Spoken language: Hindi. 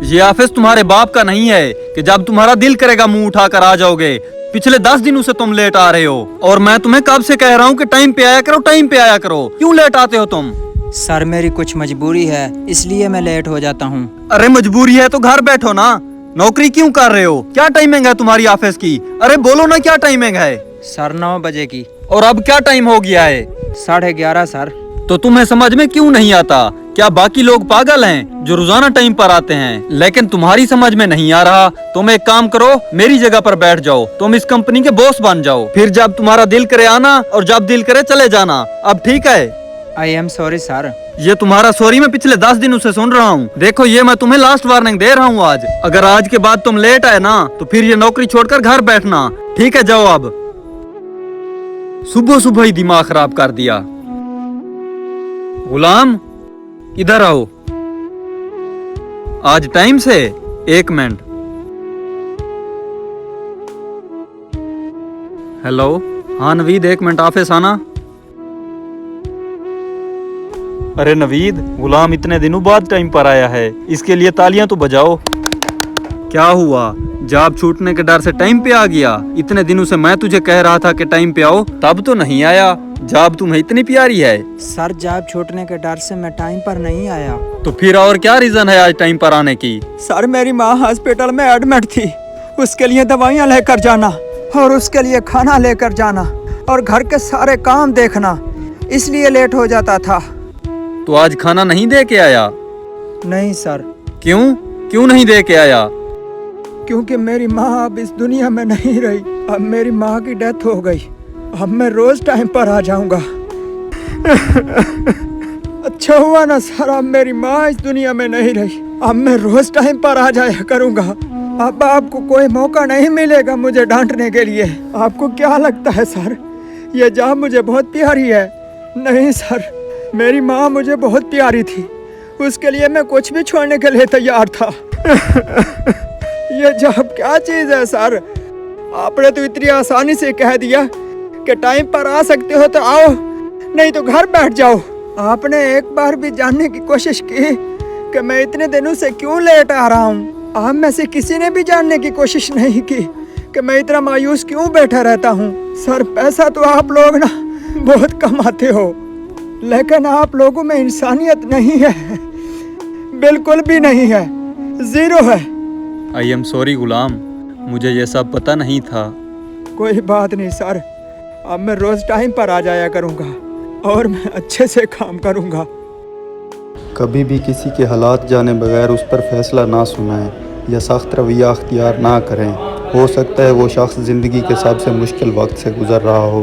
ये ऑफिस तुम्हारे बाप का नहीं है कि जब तुम्हारा दिल करेगा मुंह उठाकर आ जाओगे। पिछले 10 दिनों से तुम लेट आ रहे हो और मैं तुम्हें कब से कह रहा हूँ कि टाइम पे आया करो, टाइम पे आया करो। क्यों लेट आते हो तुम? सर मेरी कुछ मजबूरी है, इसलिए मैं लेट हो जाता हूँ। अरे मजबूरी है तो घर बैठो ना, नौकरी क्यों कर रहे हो? क्या टाइमिंग है तुम्हारी ऑफिस की? अरे बोलो ना क्या टाइमिंग है? सर 9 बजे की। और अब क्या टाइम हो गया है? 11:30 सर। तो तुम्हें समझ में क्यों नहीं आता? क्या बाकी लोग पागल हैं जो रोजाना टाइम पर आते हैं? लेकिन तुम्हारी समझ में नहीं आ रहा। तुम एक काम करो, मेरी जगह पर बैठ जाओ, तुम इस कंपनी के बॉस बन जाओ। फिर जब तुम्हारा दिल करे आना और जब दिल करे चले जाना। अब ठीक है? I am sorry sir. ये तुम्हारा सॉरी मैं पिछले 10 दिनों से सुन रहा हूँ। देखो ये मैं तुम्हें लास्ट वार्निंग दे रहा हूँ आज। अगर आज के बाद तुम लेट आए ना तो फिर ये नौकरी छोड़कर घर बैठना। ठीक है जाओ अब। सुबह सुबह ही दिमाग खराब कर दिया। गुलाम इधर आओ। आज टाइम से 1 मिनट। हेलो, हाँ नवीद 1 मिनट ऑफिस आना। अरे नवीद, गुलाम इतने दिनों बाद टाइम पर आया है, इसके लिए तालियां तो बजाओ। क्या हुआ? जॉब छूटने के डर से टाइम पे आ गया? इतने दिनों से मैं तुझे कह रहा था कि टाइम पे आओ, तब तो नहीं आया। जॉब तुम्हें इतनी प्यारी है। सर जॉब छूटने के डर से मैं टाइम पर नहीं आया। तो फिर और क्या रीजन है आज टाइम पर आने की? सर मेरी माँ हॉस्पिटल में एडमिट थी, उसके लिए दवाइयाँ लेकर जाना और उसके लिए खाना लेकर जाना और घर के सारे काम देखना, इसलिए लेट हो जाता था। तो आज खाना नहीं दे के आया? नहीं सर। क्यों नहीं दे के आया? क्योंकि मेरी माँ अब इस दुनिया में नहीं रही। अब मेरी माँ की डेथ हो गई। अब मैं रोज टाइम पर आ जाऊंगा। अच्छा हुआ ना सर, अब मेरी माँ इस दुनिया में नहीं रही। अब मैं रोज टाइम पर आ जाया करूंगा। अब आपको कोई मौका नहीं मिलेगा मुझे डांटने के लिए। आपको क्या लगता है सर, ये जॉब मुझे बहुत प्यारी है? नहीं सर, मेरी माँ मुझे बहुत प्यारी थी, उसके लिए मैं कुछ भी छोड़ने के लिए तैयार था। ये जॉब क्या चीज़ है सर? आपने तो इतनी आसानी से कह दिया कि टाइम पर आ सकते हो तो आओ, नहीं तो घर बैठ जाओ। आपने एक बार भी जानने की कोशिश की कि मैं इतने दिनों से क्यों लेट आ रहा हूँ? आप में से किसी ने भी जानने की कोशिश नहीं की कि मैं इतना मायूस क्यों बैठा रहता हूँ? सर पैसा तो आप लोग ना बहुत कमाते हो, लेकिन आप लोगों में इंसानियत नहीं है, बिल्कुल भी नहीं है, जीरो है। आई एम सॉरी गुलाम, मुझे ये सब पता नहीं था। कोई बात नहीं सर, अब मैं रोज टाइम पर आ जाया करूँगा और मैं अच्छे से काम करूँगा। कभी भी किसी के हालात जाने बगैर उस पर फैसला ना सुनाएं या सख्त रवैया अख्तियार ना करें। हो सकता है वो शख्स ज़िंदगी के सबसे मुश्किल वक्त से गुज़र रहा हो।